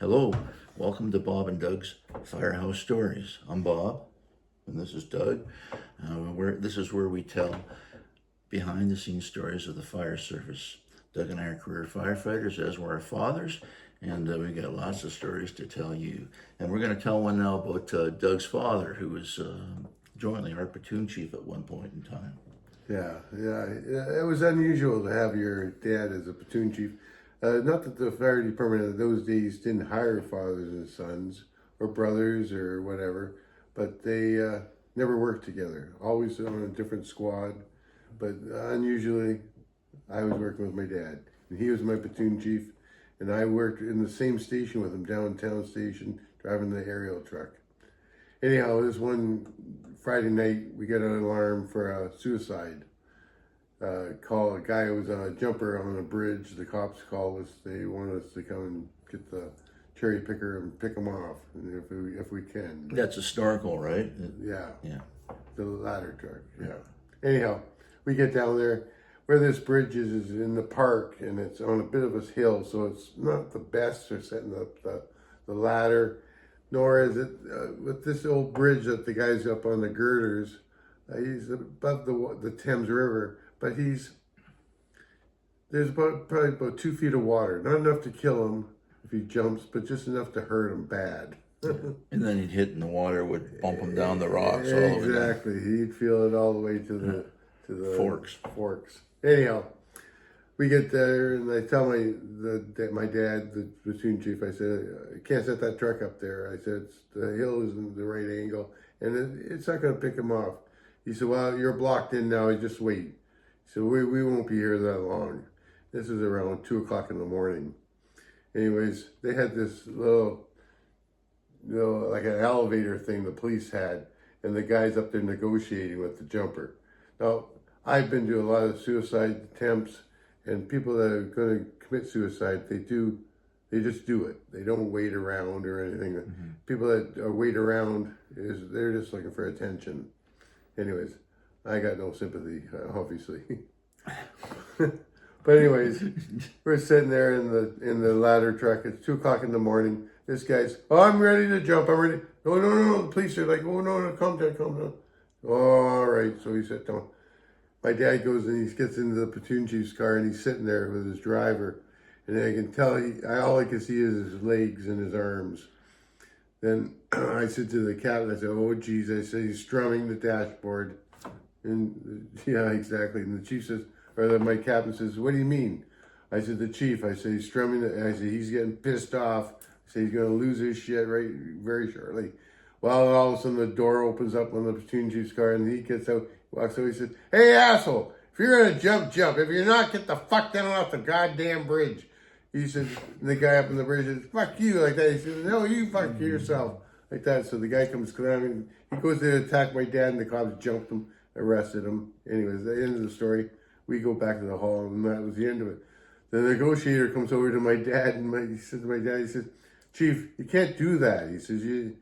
Hello, welcome to Bob and Doug's Firehouse Stories. I'm Bob, and this is Doug. This is where we tell behind-the-scenes stories of the fire service. Doug and I are career firefighters, as were our fathers, and we got lots of stories to tell you. And we're going to tell one now about Doug's father, who was jointly our platoon chief at one point in time. Yeah. It was unusual to have your dad as a platoon chief. Not that the fire department in those days didn't hire fathers and sons or brothers or whatever, but they never worked together. Always on a different squad. But unusually, I was working with my dad, and he was my platoon chief, and I worked in the same station with him, downtown station, driving the aerial truck. Anyhow, this one Friday night, we got an alarm for a suicide. Call a guy who was on a jumper on a bridge. The cops called us. They wanted us to come and get the cherry picker and pick him off, if we can. That's historical, right? Yeah. Yeah. The ladder truck. Yeah. Anyhow, we get down there. Where this bridge is in the park, and it's on a bit of a hill, so it's not the best for setting up the ladder, nor is it with this old bridge that the guy's up on the girders. He's above the Thames River. But there's probably about 2 feet of water. Not enough to kill him if he jumps, but just enough to hurt him bad. And then he'd hit in the water, would bump him down the rocks all over there. Exactly. He'd feel it all the way to the Forks. Anyhow, we get there, and I tell my dad, the platoon chief, I said, I can't set that truck up there. I said, the hill isn't the right angle, and it's not going to pick him off. He said, well, you're blocked in now. Just wait. So we won't be here that long. This is around 2 o'clock in the morning. Anyways, they had this little, like an elevator thing the police had, and the guy's up there negotiating with the jumper. Now, I've been to a lot of suicide attempts, and people that are going to commit suicide, they just do it. They don't wait around or anything. Mm-hmm. People that wait around, they're just looking for attention. Anyways, I got no sympathy, obviously. But anyways, we're sitting there in the ladder truck. It's 2 o'clock in the morning. This guy's, oh, I'm ready to jump. I'm ready. No. The police are like, oh, no, calm down. Oh, all right. So he sat down. My dad goes and he gets into the platoon chief's car, and he's sitting there with his driver. And I can tell all I can see is his legs and his arms. Then I said to the captain, I said, oh, geez. I said, he's strumming the dashboard. And yeah, exactly. And the chief says, my captain says, what do you mean? I said, the chief. I said, he's strumming it. I said, he's getting pissed off. I said, he's going to lose his shit very shortly. Well, all of a sudden the door opens up on the platoon chief's car, and he gets out, walks out. He says, hey, asshole, if you're going to jump. If you're not, get the fuck down off the goddamn bridge. He says, and the guy up on the bridge says, fuck you, like that. He says, no, you fuck yourself, like that. So the guy comes climbing. He goes to attack my dad, and the cops jumped him, arrested him. Anyways, the end of the story. We go back to the hall, and that was the end of it. The negotiator comes over to my dad, and he says to my dad, he says, Chief, you can't do that. He says, you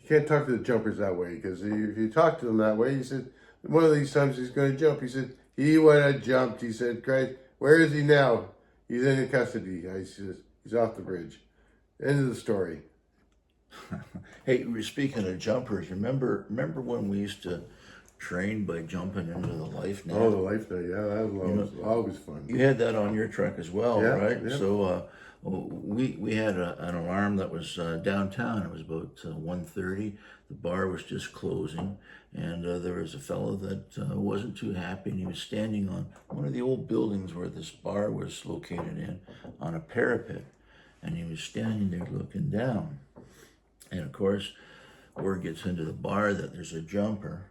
can't talk to the jumpers that way, because if you talk to them that way, he said, one of these times he's going to jump. He said, he would have jumped. He said, Christ, where is he now? He's in custody. He says, he's off the bridge. End of the story. Hey, speaking of jumpers, remember when we used to train by jumping into the life net? Oh, the life net, yeah, that was always fun. You had that on your truck as well, yeah, right? Yeah. So we had an alarm that was downtown. It was about 1:30. The bar was just closing, and there was a fellow that wasn't too happy, and he was standing on one of the old buildings where this bar was located in, on a parapet, and he was standing there looking down. And of course, word gets into the bar that there's a jumper,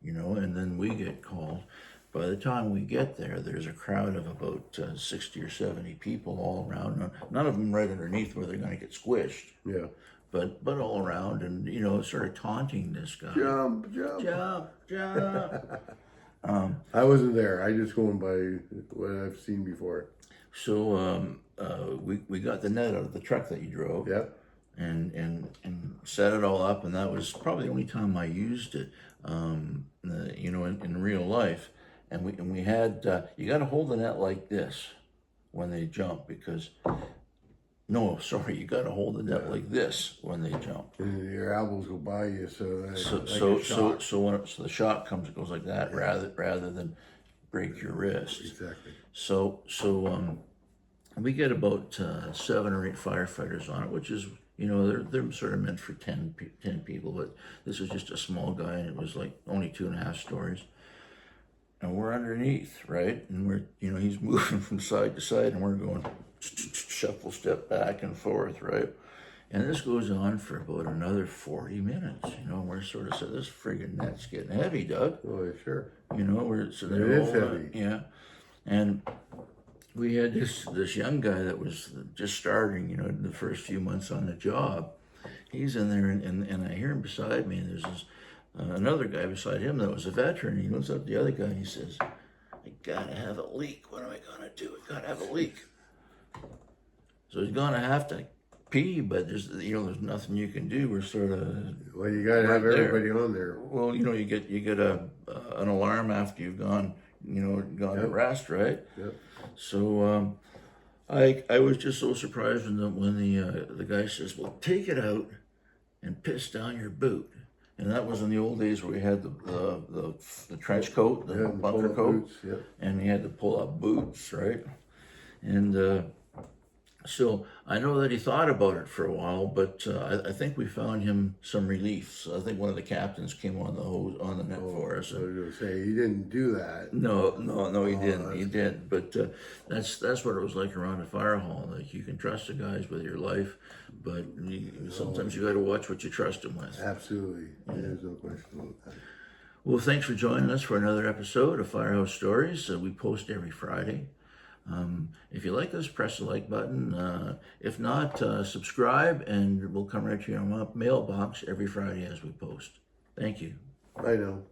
and then we get called. By the time we get there, there's a crowd of about 60 or 70 people all around. None of them right underneath where they're going to get squished. Yeah. But all around, and sort of taunting this guy. Jump. I wasn't there. I just going by what I've seen before. So we got the net out of the truck that you drove. Yeah. And set it all up, and that was probably the only time I used it, in real life. And we had you got to hold the net like this when they jump, because No, sorry, you got to hold the net like this when they jump. And your elbows go by you, so that's So like so a so shock. so when the shot comes, it goes like that rather than break your wrist. Exactly. So we get about 7 or 8 firefighters on it, which is, they're sort of meant for 10 people, but this is just a small guy, and it was like only 2.5 stories. And we're underneath, right? And we're, he's moving from side to side, and we're going shuffle step back and forth, right? And this goes on for about another 40 minutes. We're sort of saying, this friggin' net's getting heavy, Doug. Oh, sure. We're sitting there. It is heavy. Yeah. And we had this young guy that was just starting, the first few months on the job. He's in there, and I hear him beside me, and there's this another guy beside him that was a veteran. He looks up at the other guy, and he says, I gotta have a leak. What am I gonna do? I gotta have a leak. So he's gonna have to pee, but there's nothing you can do. We're sort of Well, you got to have everybody on there. Well, you get an alarm after you've gone to rest, right? Yep. So I was just so surprised when the guy says, well, take it out and piss down your boot. And that was in the old days where we had the trench coat, the bunker coat, boots, yep. and we had to pull up boots, right? And so I know that he thought about it for a while, but I think we found him some relief. So I think one of the captains came on the net for us. I was going to say, he didn't do that. No, he didn't. He didn't. But that's what it was like around the fire hall. Like, you can trust the guys with your life, but sometimes you got to watch what you trust them with. Absolutely. There's no question about that. Well, thanks for joining us for another episode of Firehouse Stories. We post every Friday. If you like us, press the like button. If not, subscribe, and we'll come right to your mailbox every Friday as we post. Thank you. I know.